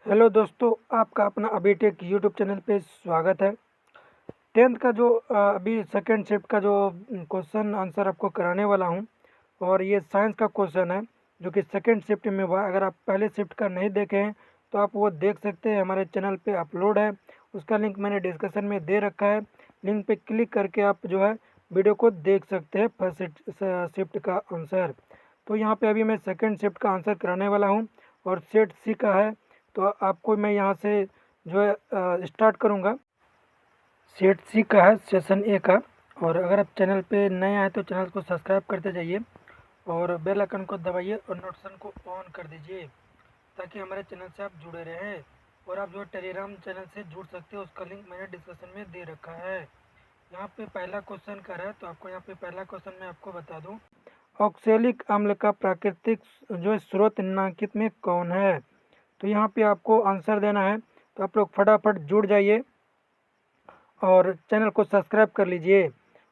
Hello दोस्तों, आपका अपना अभी टेक यूट्यूब चैनल पे स्वागत है। टेंथ का जो अभी सेकंड शिफ्ट का जो क्वेश्चन आंसर आपको कराने वाला हूँ, और ये साइंस का क्वेश्चन है जो कि सेकंड शिफ्ट में हुआ। अगर आप पहले शिफ्ट का नहीं देखे हैं तो आप वो देख सकते हैं, हमारे चैनल पे अपलोड है। उसका लिंक मैंने डिस्क्रिप्शन में दे रखा है। लिंक पे क्लिक करके आप जो है वीडियो को देख सकते हैं फर्स्ट शिफ्ट का आंसर। तो यहाँ पे अभी मैं सेकंड शिफ्ट का आंसर कराने वाला हूँ, और सेट सी का है। तो आपको मैं यहाँ से जो है स्टार्ट करूँगा। सेट सी का है सेशन ए का। और अगर आप चैनल पे नए आए तो चैनल को सब्सक्राइब करते जाइए और बेल आइकन को दबाइए और नोटिफिकेशन को ऑन कर दीजिए, ताकि हमारे चैनल से आप जुड़े रहें। और आप जो टेलीग्राम चैनल से जुड़ सकते हो, उसका लिंक मैंने डिस्क्रिप्शन में दे रखा है। यहाँ पे पहला क्वेश्चन कर है, तो आपको यहाँ पे पहला क्वेश्चन मैं आपको बता दूँ। ऑक्सैलिक अम्ल का प्राकृतिक जो स्रोत निम्नलिखित में कौन है? तो यहाँ पे आपको आंसर देना है। तो आप लोग फटाफट जुड़ जाइए और चैनल को सब्सक्राइब कर लीजिए।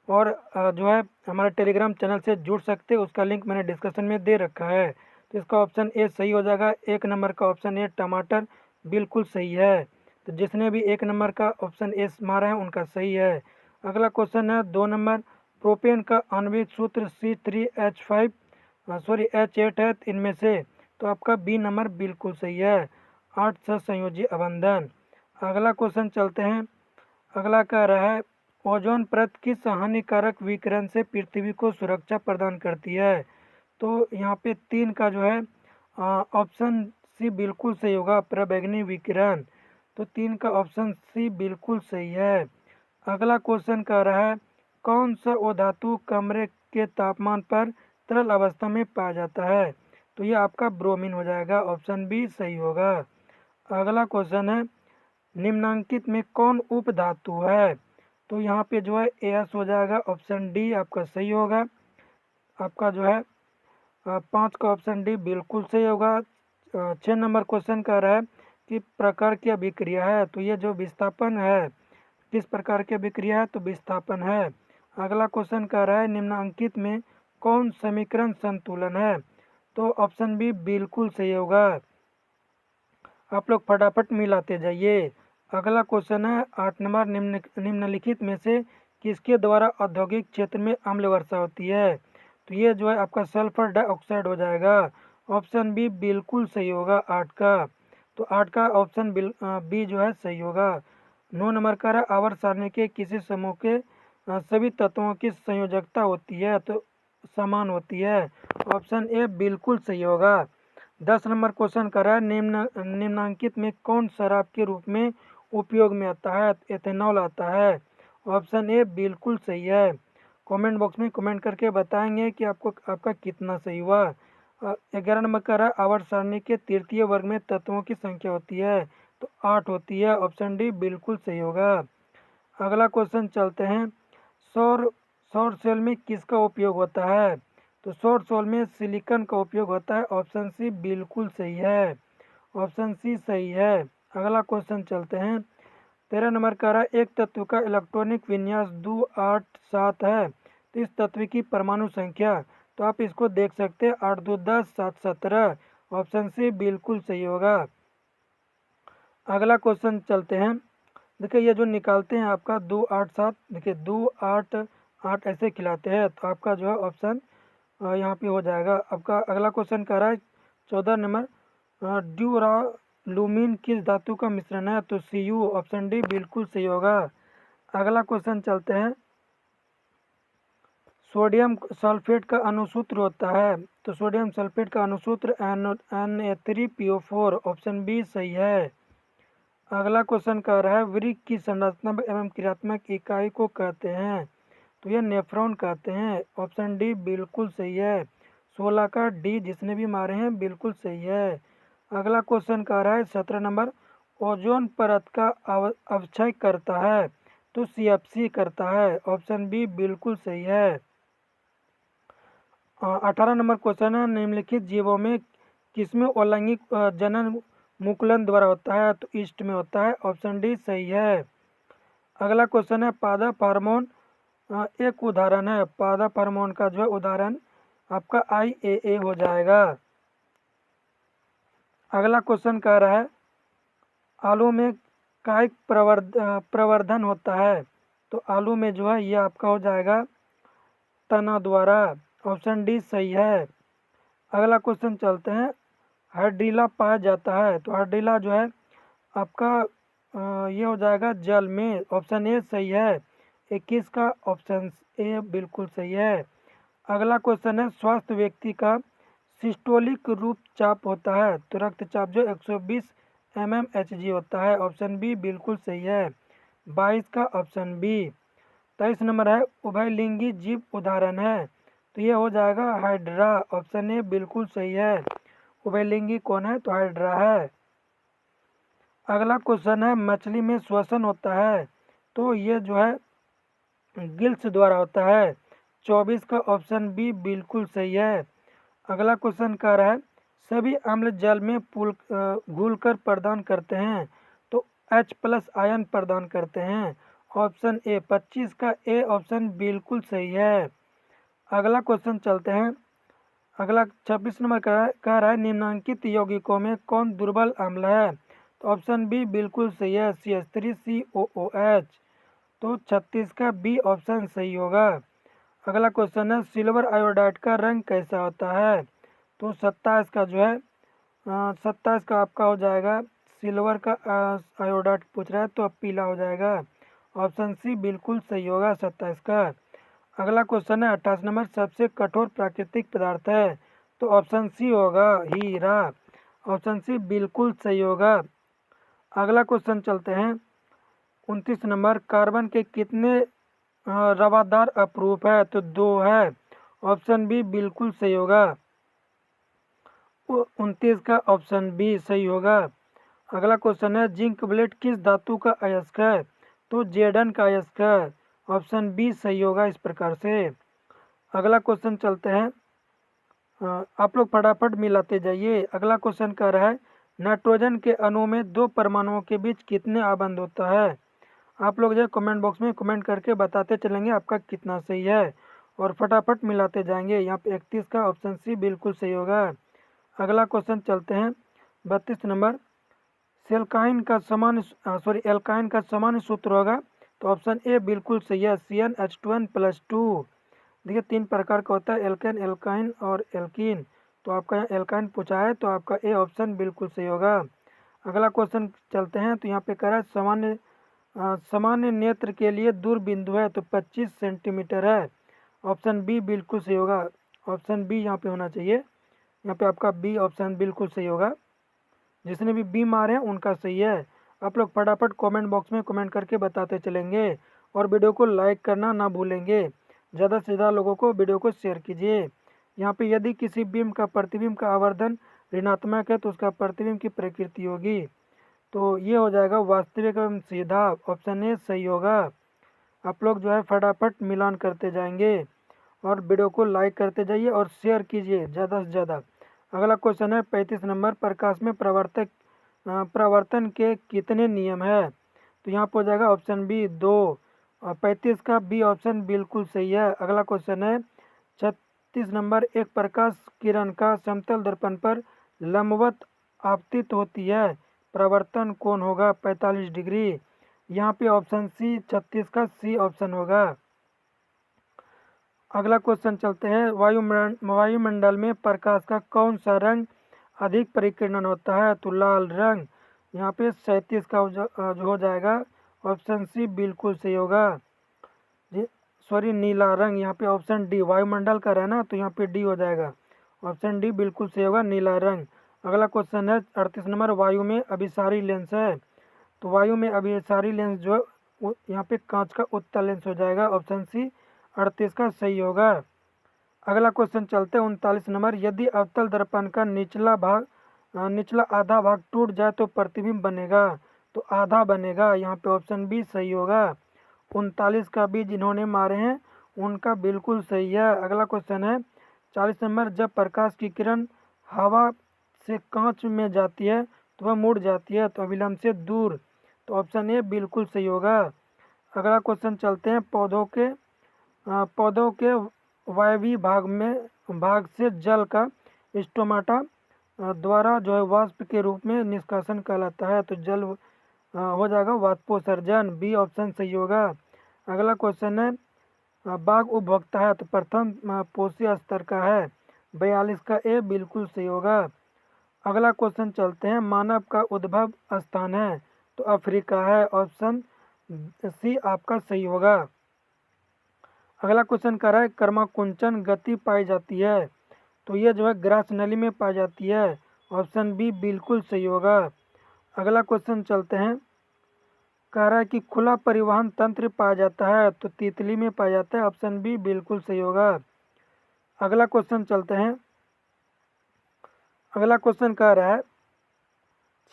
और जो है हमारे टेलीग्राम चैनल से जुड़ सकते हैं, उसका लिंक मैंने डिस्क्रिप्शन में दे रखा है। तो इसका ऑप्शन ए सही हो जाएगा। एक नंबर का ऑप्शन ए टमाटर बिल्कुल सही है। तो जिसने भी एक नंबर का ऑप्शन ए मारा है उनका सही है। अगला क्वेश्चन है 2 नंबर। प्रोपेन का आणविक सूत्र H8 है इनमें से। तो आपका बी नंबर बिल्कुल सही है, 8 सहसंयोजी अबंधन। अगला क्वेश्चन चलते हैं। अगला कह रहा है ओजोन परत किस हानिकारक विकिरण से पृथ्वी को सुरक्षा प्रदान करती है? तो यहाँ पे 3 का जो है ऑप्शन सी बिल्कुल सही होगा, पराबैंगनी विकिरण। तो 3 का ऑप्शन सी बिल्कुल सही है। अगला क्वेश्चन कह रहा है कौन सा वो धातु कमरे के तापमान पर तरल अवस्था में पाया जाता है? तो ये आपका ब्रोमीन हो जाएगा, ऑप्शन बी सही होगा। अगला क्वेश्चन है निम्नांकित में कौन उप धातु है? तो यहाँ पे जो है एस हो जाएगा, ऑप्शन डी आपका सही होगा। आपका जो है 5 का ऑप्शन डी बिल्कुल सही होगा। 6 नंबर क्वेश्चन कह रहा है कि प्रकार की अभिक्रिया है? तो ये जो विस्थापन है, किस प्रकार की अभिक्रिया है? तो विस्थापन है। अगला क्वेश्चन कह रहा है निम्नांकित में कौन समीकरण संतुलन है? तो ऑप्शन बी बिल्कुल सही होगा। आप लोग फटाफट मिलाते जाइए। अगला क्वेश्चन है 8 नंबर। निम्नलिखित में से किसके द्वारा औद्योगिक क्षेत्र में अम्ल वर्षा होती है? तो ये जो है आपका सल्फर डाइऑक्साइड हो जाएगा, ऑप्शन बी बिल्कुल सही होगा 8 का। तो 8 का ऑप्शन बी जो है सही होगा। 9 नंबर का है आवर्त सारणी के किसी समूह के सभी तत्वों की संयोजकता होती है? तो समान होती है, ऑप्शन ए बिल्कुल सही होगा। 10 नंबर क्वेश्चन कर रहा है निम्नांकित में कौन शराब के रूप में उपयोग में आता है? एथेनॉल आता है, ऑप्शन ए बिल्कुल सही है। कमेंट बॉक्स में कमेंट करके बताएंगे कि आपका कितना सही हुआ। 11 नंबर कर रहा है आवर्त सारणी के तृतीय वर्ग में तत्वों की संख्या होती है? तो 8 होती है, ऑप्शन डी बिल्कुल सही होगा। अगला क्वेश्चन चलते हैं। सौर सौर सेल में किसका उपयोग होता है? तो सौर सेल में सिलिकॉन का उपयोग होता है, ऑप्शन सी बिल्कुल सही है, ऑप्शन सी सही है। अगला क्वेश्चन चलते हैं। 13 नंबर का रहा है एक तत्व का इलेक्ट्रॉनिक विन्यास 287 है, तो इस तत्व की परमाणु संख्या? तो आप इसको देख सकते हैं 8 2 10 7 17, ऑप्शन सी बिल्कुल सही होगा। अगला क्वेश्चन चलते हैं। देखिए ये जो निकालते हैं आपका 2 8 7, देखिए 2 8 8 ऐसे खिलाते हैं, तो आपका जो है ऑप्शन यहाँ पे हो जाएगा। आपका अगला क्वेश्चन कह रहा है 14 नंबर ड्यूरालुमीन किस धातु का मिश्रण है? तो Cu, ऑप्शन डी बिल्कुल सही होगा। अगला क्वेश्चन चलते हैं। सोडियम सल्फेट का अणुसूत्र होता है? तो सोडियम सल्फेट का अणुसूत्र Na3PO4, ऑप्शन बी सही है। अगला क्वेश्चन कह रहा है वृक्क की संरचनात्मक एवं क्रियात्मक इकाई को कहते हैं? तो ये नेफ्रॉन कहते हैं, ऑप्शन डी बिल्कुल सही है। 16 का डी जिसने भी मारे हैं बिल्कुल सही है। अगला क्वेश्चन कह रहा है 17 नंबर ओजोन परत का अवक्षय करता है? तो CFC करता है, ऑप्शन बी बिल्कुल सही है। 18 नंबर क्वेश्चन है निम्नलिखित जीवों में किसमें अलैंगिक जनन मुकुलन द्वारा होता है? तो ईस्ट में होता है, ऑप्शन डी सही है। अगला क्वेश्चन है पादप हार्मोन एक उदाहरण है? पादप हार्मोन का जो है उदाहरण आपका IAA हो जाएगा। अगला क्वेश्चन कह रहा है आलू में कायिक प्रवर्धन होता है, तो आलू में जो है ये आपका हो जाएगा तना द्वारा। ऑप्शन डी सही है। अगला क्वेश्चन चलते हैं। हाइड्रीला पाया जाता है, तो हाइड्रीला जो है आपका ये हो जाएगा जल में। ऑप्शन ए सही है। 21 का ऑप्शन ए बिल्कुल सही है। अगला क्वेश्चन है, स्वस्थ व्यक्ति का सिस्टोलिक रूपचाप होता है, तो रक्तचाप जो 120 mmHg होता है। ऑप्शन बी बिल्कुल सही है। 22 का ऑप्शन बी। 23 नंबर है, उभयलिंगी जीव उदाहरण है, तो ये हो जाएगा हाइड्रा। ऑप्शन ए बिल्कुल सही है। उभयलिंगी कौन है, तो हाइड्रा है। अगला क्वेश्चन है, मछली में श्वसन होता है, तो ये जो है गिल्स द्वारा होता है। 24 का ऑप्शन बी बिल्कुल सही है। अगला क्वेश्चन कह रहा है, सभी अम्ल जल में घुलकर प्रदान करते हैं, तो H+ आयन प्रदान करते हैं। Option A. 25 का ए ऑप्शन बिल्कुल सही है। अगला क्वेश्चन चलते हैं। अगला 26 नंबर कह रहा है, निम्नलिखित यौगिकों में कौन दुर्बल अम्ल है, तो ऑप्शन बी बिल्कुल सही है, CH3COOH। तो 36 का बी ऑप्शन सही होगा। अगला क्वेश्चन है, सिल्वर आयोडाइड का रंग कैसा होता है, तो 27 का जो है 27 का आपका हो जाएगा सिल्वर का आयोडाइड पूछ रहा है, तो अब पीला हो जाएगा। ऑप्शन सी बिल्कुल सही होगा 27 का। अगला क्वेश्चन है, 28 नंबर, सबसे कठोर प्राकृतिक पदार्थ है, तो ऑप्शन सी होगा हीरा। ऑप्शन सी बिल्कुल सही होगा। अगला क्वेश्चन चलते हैं। 29 नंबर, कार्बन के कितने रवादार अप्रूप है, तो 2 है। ऑप्शन बी बिल्कुल सही होगा। 29 का ऑप्शन बी सही होगा। अगला क्वेश्चन है, जिंक ब्लेड किस धातु का अयस्क है, तो जेडन का अयस्क है। ऑप्शन बी सही होगा इस प्रकार से। अगला क्वेश्चन चलते हैं। आप लोग फटाफट मिलाते जाइए। अगला क्वेश्चन कह रहा है, नाइट्रोजन के अणु में 2 परमाणुओं के बीच कितने आबंध होता है। आप लोग जो कमेंट बॉक्स में कमेंट करके बताते चलेंगे आपका कितना सही है, और फटाफट मिलाते जाएंगे। यहाँ पे 31 का ऑप्शन सी बिल्कुल सही होगा। अगला क्वेश्चन चलते हैं। 32 नंबर, एल्काइन का सामान्य सूत्र होगा, तो ऑप्शन ए बिल्कुल सही है, CnH2n+2। देखिए 3 प्रकार का होता है, एल्केन, एल्काइन और एल्कीन। तो आपका यहाँ एल्काइन पूछा है, तो आपका ए ऑप्शन बिल्कुल सही होगा। अगला क्वेश्चन चलते हैं। तो यहाँ पे कह रहा है, सामान्य नेत्र के लिए दूर बिंदु है, तो 25 सेंटीमीटर है। ऑप्शन बी बिल्कुल सही होगा। ऑप्शन बी यहाँ पे होना चाहिए। यहाँ पे आपका बी ऑप्शन बिल्कुल सही होगा। जिसने भी बी मारे हैं उनका सही है। आप लोग फटाफट कमेंट बॉक्स में कमेंट करके बताते चलेंगे, और वीडियो को लाइक करना ना भूलेंगे। ज़्यादा से ज़्यादा लोगों को वीडियो को शेयर कीजिए। यहाँ पे यदि किसी बिंब का प्रतिबिंब का आवर्धन ऋणात्मक है, तो उसका प्रतिबिंब की प्रकृति होगी, तो ये हो जाएगा वास्तविक एवं सीधा। ऑप्शन ए सही होगा। आप लोग जो है फटाफट मिलान करते जाएंगे, और वीडियो को लाइक करते जाइए और शेयर कीजिए ज़्यादा से ज़्यादा। अगला क्वेश्चन है 35 नंबर, प्रकाश में प्रवर्तन के कितने नियम है, तो यहाँ पर हो जाएगा ऑप्शन बी 2। और 35 का बी ऑप्शन बिल्कुल सही है। अगला क्वेश्चन है 36 नंबर, एक प्रकाश किरण का समतल दर्पण पर लंबवत आपतित होती है, प्रवर्तन कोण होगा 45 डिग्री। यहाँ पे ऑप्शन सी 36 का सी ऑप्शन होगा। अगला क्वेश्चन चलते हैं। वायुमंडल में प्रकाश का कौन सा रंग अधिक परिकीर्णन होता है, तो लाल रंग। यहाँ पे 37 का जो हो जाएगा ऑप्शन सी बिल्कुल सही होगा। सॉरी, नीला रंग। यहाँ पे ऑप्शन डी, वायुमंडल का रहना, तो यहाँ पे डी हो जाएगा। ऑप्शन डी बिल्कुल सही होगा, नीला रंग। अगला क्वेश्चन है 38 नंबर, वायु में अभिसारी लेंस है, तो वायु में अभिसारी लेंस जो यहाँ पे कांच का उत्तल लेंस हो जाएगा। ऑप्शन सी 38 का सही होगा। अगला क्वेश्चन चलते हैं 39 नंबर, यदि अवतल दर्पण का निचला आधा भाग टूट जाए तो प्रतिबिंब बनेगा, तो आधा बनेगा। यहाँ पे ऑप्शन बी सही होगा। 39 का बी जिन्होंने मारे हैं उनका बिल्कुल सही है। अगला क्वेश्चन है 40 नंबर, जब प्रकाश की किरण हवा से कांच में जाती है तो वह मुड़ जाती है, तो अभिलंब से दूर, तो ऑप्शन ए बिल्कुल सही होगा। अगला क्वेश्चन चलते हैं, पौधों के वायवीय भाग से जल का स्टोमाटा द्वारा जो है वाष्प के रूप में निष्कासन कहलाता है। तो जल हो जाएगा वाष्पोत्सर्जन, बी ऑप्शन सही होगा। अगला क्वेश्चन है बाघ उपभोक्ता है, तो प्रथम पोषी स्तर का है, 42 का ए बिल्कुल सही होगा। अगला क्वेश्चन चलते हैं, मानव का उद्भव स्थान है, तो अफ्रीका है, ऑप्शन सी आपका सही होगा। अगला क्वेश्चन कर रहा है कर्माकुंचन गति पाई जाती है, तो ये जो है ग्रास नली में पाई जाती है, ऑप्शन बी बिल्कुल सही होगा। अगला क्वेश्चन चलते हैं, कह रहा है कि खुला परिवहन तंत्र पाया जाता है, तो तितली में पाया जाता है, ऑप्शन बी बिल्कुल सही होगा। अगला क्वेश्चन चलते हैं, अगला क्वेश्चन कह रहा है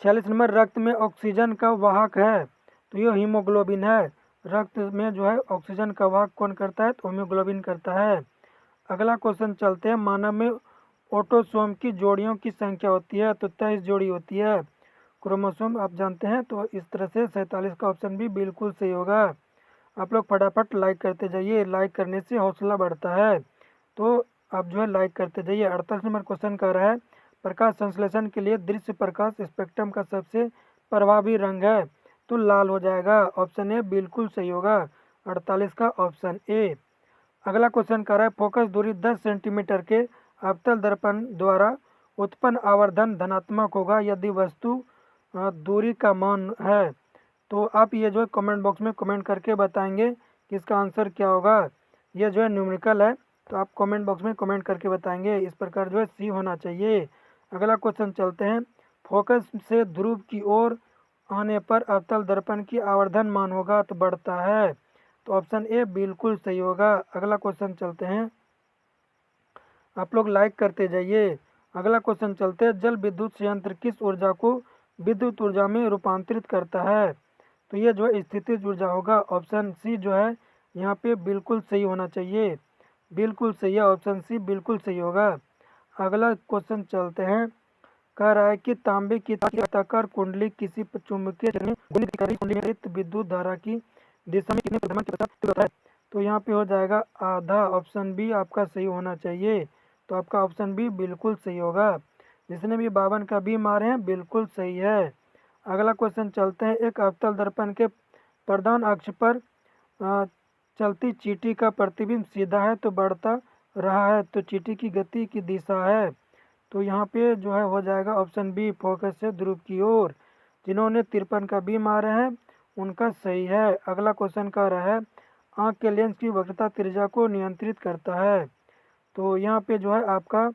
46 नंबर, रक्त में ऑक्सीजन का वाहक है, तो ये हीमोग्लोबिन है। रक्त में जो है ऑक्सीजन का वाहक कौन करता है, तो हीमोग्लोबिन करता है। अगला क्वेश्चन चलते हैं, मानव में ऑटोसोम की जोड़ियों की संख्या होती है, तो 23 जोड़ी होती है। क्रोमोसोम आप जानते हैं, तो इस तरह से 47 का ऑप्शन भी बिल्कुल सही होगा। आप लोग फटाफट लाइक करते जाइए, लाइक करने से हौसला बढ़ता है, तो आप जो है लाइक करते जाइए। 48 नंबर क्वेश्चन कह रहा है प्रकाश संश्लेषण के लिए दृश्य प्रकाश स्पेक्ट्रम का सबसे प्रभावी रंग है, तो लाल हो जाएगा, ऑप्शन ए बिल्कुल सही होगा। 48 का ऑप्शन ए। अगला क्वेश्चन कर रहा है फोकस दूरी 10 सेंटीमीटर के अवतल दर्पण द्वारा उत्पन्न आवर्धन धनात्मक होगा यदि वस्तु दूरी का मान है। तो आप ये जो है कमेंट बॉक्स में कमेंट करके बताएंगे कि इसका आंसर क्या होगा। ये जो है न्यूमेरिकल है, तो आप कमेंट बॉक्स में कमेंट करके बताएंगे। इस प्रकार जो है सी होना चाहिए। अगला क्वेश्चन चलते हैं, फोकस से ध्रुव की ओर आने पर अवतल दर्पण की आवर्धन मान होगा, तो बढ़ता है, तो ऑप्शन ए बिल्कुल सही होगा। अगला क्वेश्चन चलते हैं, आप लोग लाइक करते जाइए। अगला क्वेश्चन चलते हैं, जल विद्युत संयंत्र किस ऊर्जा को विद्युत ऊर्जा में रूपांतरित करता है, तो ये जो है स्थितिज ऊर्जा होगा, ऑप्शन सी जो है यहाँ पे बिल्कुल सही होना चाहिए, बिल्कुल सही है, ऑप्शन सी बिल्कुल सही होगा। अगला क्वेश्चन चलते हैं, कह रहा है कि तांबे की आयताकार कुंडली किसी चुंबकीय क्षेत्र में घूर्णन कुंडली में विद्युत धारा की दिशा में कितने परिभ्रमण के पश्चात होता है, तो यहाँ पे हो जाएगा आधा, ऑप्शन बी आपका सही होना चाहिए, तो आपका ऑप्शन बी बिल्कुल सही होगा। जिसने भी 52 का बी मारे हैं बिल्कुल सही है। अगला क्वेश्चन चलते हैं, एक अवतल दर्पण के प्रधान अक्ष पर चलती चींटी का प्रतिबिंब सीधा है तो बढ़ता रहा है, तो चींटी की गति की दिशा है, तो यहाँ पे जो है हो जाएगा ऑप्शन बी फोकस से ध्रुव की ओर। जिन्होंने 53 का बी मारे हैं उनका सही है। अगला क्वेश्चन कह रहा है आँख के लेंस की वक्रता त्रिज्या को नियंत्रित करता है, तो यहाँ पे जो है आपका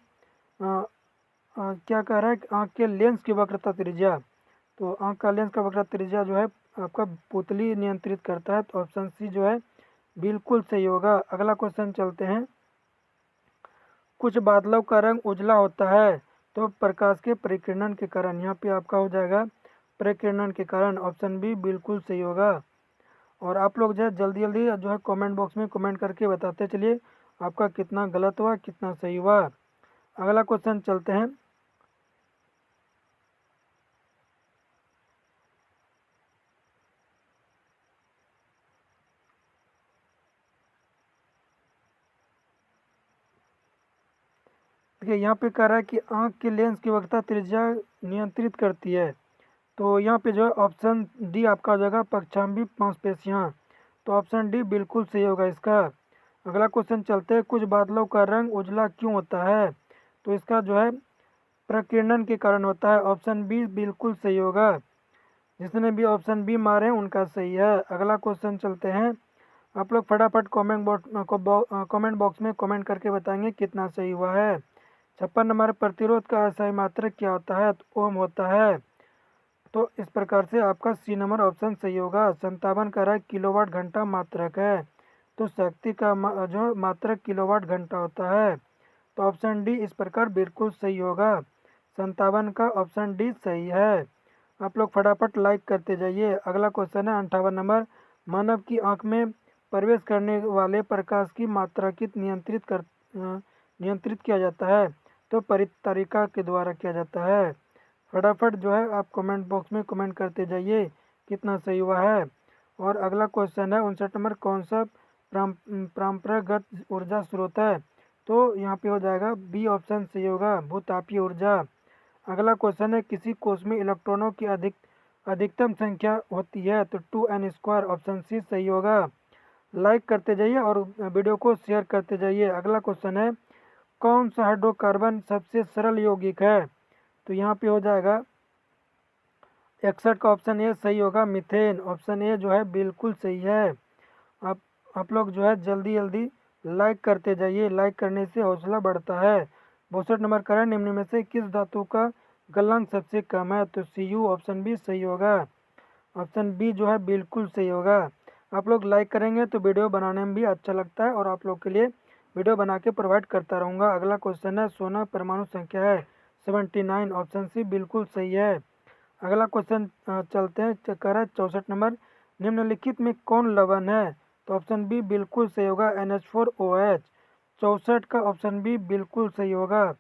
क्या कह रहा है कि आँख के लेंस की वक्रता त्रिज्या, तो आँख का लेंस का वक्रता त्रिज्या जो है आपका पुतली नियंत्रित करता है, तो ऑप्शन सी जो है बिल्कुल सही होगा। अगला क्वेश्चन चलते हैं, कुछ बादलों का रंग उजला होता है, तो प्रकाश के परिकिरणन के कारण, यहाँ पे आपका हो जाएगा परिकिरणन के कारण, ऑप्शन बी बिल्कुल सही होगा। और आप लोग जो है जल्दी जल्दी जो है कमेंट बॉक्स में कमेंट करके बताते चलिए आपका कितना गलत हुआ कितना सही हुआ। अगला क्वेश्चन चलते हैं, देखिए यहाँ पे कह रहा है कि आँख के लेंस की वक्रता त्रिज्या नियंत्रित करती है, तो यहाँ पे जो है ऑप्शन डी आपका हो जाएगा पक्षाम्बी मांसपेशियाँ, तो ऑप्शन डी बिल्कुल सही होगा इसका। अगला क्वेश्चन चलते हैं, कुछ बादलों का रंग उजला क्यों होता है, तो इसका जो है प्रकीर्णन के कारण होता है, ऑप्शन बी बिल्कुल सही होगा। जिसने भी ऑप्शन बी मारे हैं उनका सही है। अगला क्वेश्चन चलते हैं, आप लोग फटाफट कमेंट बॉक्स में कमेंट करके बताएंगे कितना सही हुआ है। 56 नंबर, प्रतिरोध का अस्थायी मात्रक क्या होता है, तो ओम होता है, तो इस प्रकार से आपका सी नंबर ऑप्शन सही होगा। 57 का रहा किलोवाट घंटा मात्रक है, तो शक्ति का जो मात्रक किलोवाट घंटा होता है, तो ऑप्शन डी इस प्रकार बिल्कुल सही होगा। 57 का ऑप्शन डी सही है। आप लोग फटाफट लाइक करते जाइए। अगला क्वेश्चन है 58 नंबर, मानव की आंख में प्रवेश करने वाले प्रकाश की मात्रा की नियंत्रित किया जाता है, तो परितारिका के द्वारा किया जाता है। फटाफट जो है आप कमेंट बॉक्स में कमेंट करते जाइए कितना सही हुआ है। और अगला क्वेश्चन है 59 नंबर, कौन सा परंपरागत ऊर्जा स्रोत है, तो यहाँ पे हो जाएगा बी ऑप्शन सही होगा, भूतापीय ऊर्जा। अगला क्वेश्चन है किसी कोष में इलेक्ट्रॉनों की अधिकतम संख्या होती है तो 2n²। ऑप्शन सी सही होगा। लाइक करते जाइए और वीडियो को शेयर करते जाइए। अगला क्वेश्चन है कौन सा हाइड्रोकार्बन सबसे सरल यौगिक है? तो यहाँ पे हो जाएगा 61 का ऑप्शन ए सही होगा, मीथेन। ऑप्शन ए जो है बिल्कुल सही है। आप लोग जो है जल्दी जल्दी लाइक करते जाइए, लाइक करने से हौसला बढ़ता है। 62 नंबर का है निम्न में से किस धातु का गलनांक सबसे कम है? तो Cu। ऑप्शन बी सही होगा। ऑप्शन बी जो है बिल्कुल सही होगा। आप लोग लाइक करेंगे तो वीडियो बनाने में भी अच्छा लगता है और आप लोग के लिए वीडियो बना के प्रोवाइड करता रहूँगा। अगला क्वेश्चन है 16 परमाणु संख्या है 79। ऑप्शन सी बिल्कुल सही है। अगला क्वेश्चन चलते हैं, चक्कर है 64 नंबर, निम्नलिखित में कौन लवण है? तो ऑप्शन बी बिल्कुल सही होगा, NH4OH। 64 का ऑप्शन बी बिल्कुल सही होगा।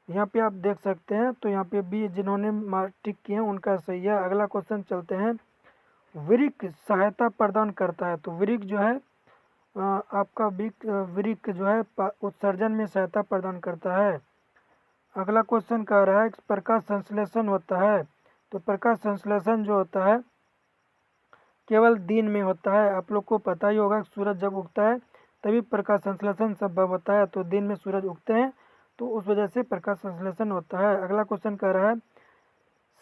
यहाँ पे आप देख सकते हैं, तो यहाँ पे बी जिन्होंने टिक किए हैं उनका सही है। अगला क्वेश्चन चलते हैं, वृक्क सहायता प्रदान करता है। तो वृक्क जो है आपका वृक्क जो है उत्सर्जन में सहायता प्रदान करता है। अगला क्वेश्चन कह रहा है प्रकाश संश्लेषण होता है। तो प्रकाश संश्लेषण जो होता है केवल दिन में होता है। आप लोग को पता ही होगा सूरज जब उगता है तभी प्रकाश संश्लेषण संभव होता है। तो दिन में सूरज उगते हैं तो उस वजह से प्रकाश संश्लेषण होता है। अगला क्वेश्चन कह रहा है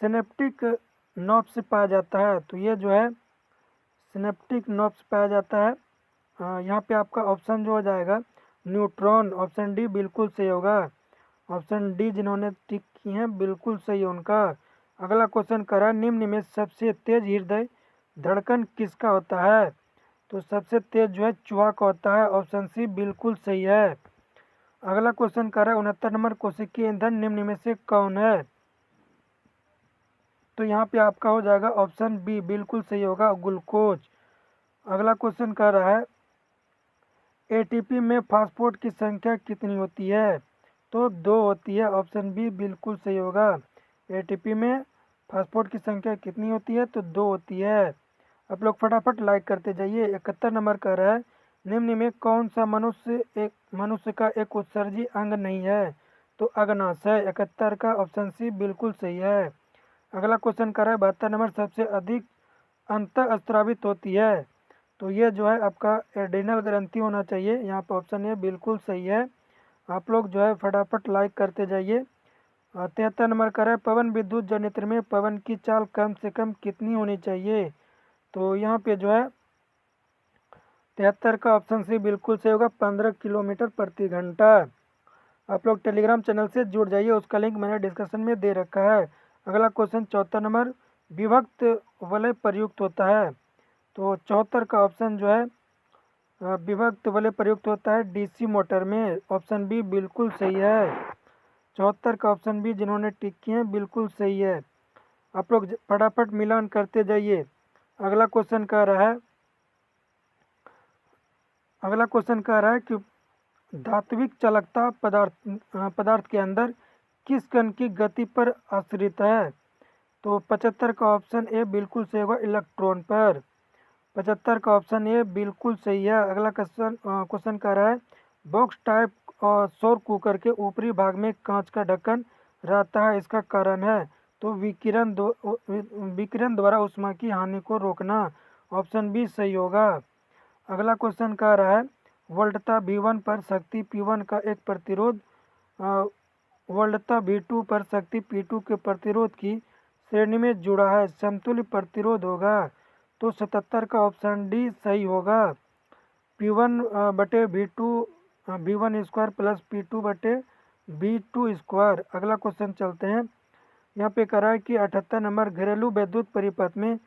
सिनेप्टिक नॉब्स पाया जाता है। तो ये जो है सिनेप्टिक नॉब्स पाया जाता है। यहाँ पे आपका ऑप्शन जो हो जाएगा न्यूट्रॉन। ऑप्शन डी बिल्कुल सही होगा। ऑप्शन डी जिन्होंने टिक की हैं बिल्कुल सही है उनका। अगला क्वेश्चन कर रहा है निम्न में सबसे तेज हृदय धड़कन किसका होता है? तो सबसे तेज जो है चूहा का होता है। ऑप्शन सी बिल्कुल सही है। अगला क्वेश्चन कर रहा है 69 नंबर कोशिकीय ईंधन निम्न में से कौन है? तो यहाँ पे आपका हो जाएगा ऑप्शन बी बिल्कुल सही होगा, ग्लूकोज। अगला क्वेश्चन कर रहा है एटीपी में फास्फोरेट की संख्या कितनी होती है? तो 2 होती है। ऑप्शन बी बिल्कुल सही होगा। एटीपी में फास्फोरेट की संख्या कितनी होती है? तो 2 होती है। आप लोग फटाफट लाइक करते जाइए। 71 नंबर कर रहा है निम्न में कौन सा मनुष्य का एक उत्सर्जी अंग नहीं है? तो अग्नाशय। 71 का ऑप्शन सी बिल्कुल सही है। अगला क्वेश्चन कर रहा है 72 नंबर सबसे अधिक अंतःस्रावित होती है। तो ये जो है आपका एड्रिनल ग्रंथि होना चाहिए। यहाँ पर ऑप्शन ए बिल्कुल सही है। आप लोग जो है फटाफट लाइक करते जाइए। 73 नंबर कर रहा है पवन विद्युत जनरेटर में पवन की चाल कम से कम कितनी होनी चाहिए? तो यहाँ पे जो है 73 का ऑप्शन सी बिल्कुल सही होगा, 15 किलोमीटर प्रति घंटा। आप लोग टेलीग्राम चैनल से जुड़ जाइए, उसका लिंक मैंने डिस्कशन में दे रखा है। अगला क्वेश्चन 74 नंबर विभक्त वलय प्रयुक्त होता है। तो 74 का ऑप्शन जो है विभक्त वलय प्रयुक्त होता है डीसी मोटर में। ऑप्शन बी बिल्कुल सही है। 74 का ऑप्शन बी जिन्होंने टिक किए हैं बिल्कुल सही है। आप लोग फटाफट मिलान करते जाइए। अगला क्वेश्चन कह रहा है कि धात्विक चालकता पदार्थ के अंदर किस कण की गति पर आश्रित है? तो 75 का ऑप्शन ए बिल्कुल सही होगा, इलेक्ट्रॉन पर। 75 का ऑप्शन ए बिल्कुल सही है। अगला क्वेश्चन कह रहा है बॉक्स टाइप और सौर कुकर के ऊपरी भाग में कांच का ढक्कन रहता है, इसका कारण है? तो विकिरण द्वारा ऊष्मा की हानि को रोकना। ऑप्शन बी सही होगा। अगला क्वेश्चन कह रहा है वोल्टता V1 पर शक्ति P1 का एक प्रतिरोध वोल्टता V2 पर शक्ति P2 के प्रतिरोध की श्रेणी में जुड़ा है, समतुल्य प्रतिरोध होगा। तो 77 का ऑप्शन डी सही होगा। P1 बटे V1 स्क्वायर प्लस P2 बटे V2 स्क्वायर। अगला क्वेश्चन चलते हैं, यहाँ पे कह रहा है कि 78 नंबर घरेलू विद्युत परिपथ में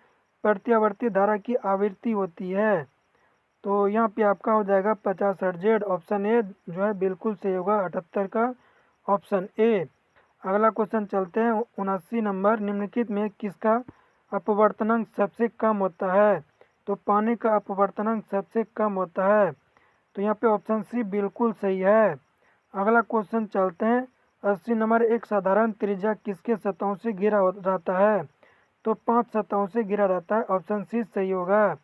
प्रत्यावर्ती धारा की आवृत्ति होती है। तो यहाँ पे आपका हो जाएगा 50 हर्ट्ज। ऑप्शन ए जो है बिल्कुल सही होगा, 78 का ऑप्शन ए। अगला क्वेश्चन चलते हैं 79 नंबर निम्नलिखित में किसका अपवर्तनांक सबसे कम होता है? तो पानी का अपवर्तनांक सबसे कम होता है। तो यहाँ पे ऑप्शन सी बिल्कुल सही है। अगला क्वेश्चन चलते हैं 80 नंबर एक साधारण त्रिज्या किसके सतहों से घिरा रहता है? तो 5 सतहों से घिरा रहता है। ऑप्शन सी सही होगा।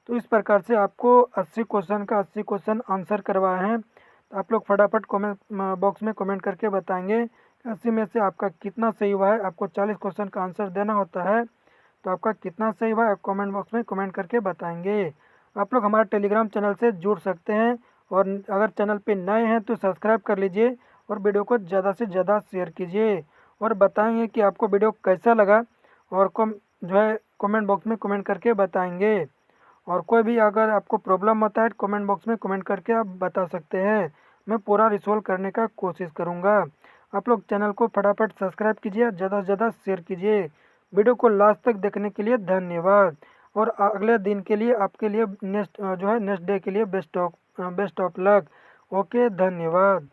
तो इस प्रकार से आपको 80 क्वेश्चन का 80 क्वेश्चन आंसर करवाए हैं। तो आप लोग फटाफट कमेंट बॉक्स में कमेंट करके बताएंगे 80 में से आपका कितना सही हुआ है। आपको 40 क्वेश्चन का आंसर देना होता है, तो आपका कितना सही हुआ है आप कमेंट बॉक्स में कमेंट करके बताएंगे। आप लोग हमारे टेलीग्राम चैनल से जुड़ सकते हैं, और अगर चैनल पे नए हैं तो सब्सक्राइब कर लीजिए और वीडियो को ज़्यादा से ज़्यादा शेयर कीजिए और बताएंगे कि आपको वीडियो कैसा लगा, और जो है कमेंट बॉक्स में कमेंट करके बताएंगे। और कोई भी अगर आपको प्रॉब्लम होता है कमेंट बॉक्स में कमेंट करके आप बता सकते हैं, मैं पूरा रिसोल्व करने का कोशिश करूँगा। आप लोग चैनल को फटाफट सब्सक्राइब कीजिए, ज़्यादा से ज़्यादा शेयर कीजिए। वीडियो को लास्ट तक देखने के लिए धन्यवाद, और अगले दिन के लिए आपके लिए नेक्स्ट जो है नेक्स्ट डे के लिए बेस्ट ऑफ लक। ओके, धन्यवाद।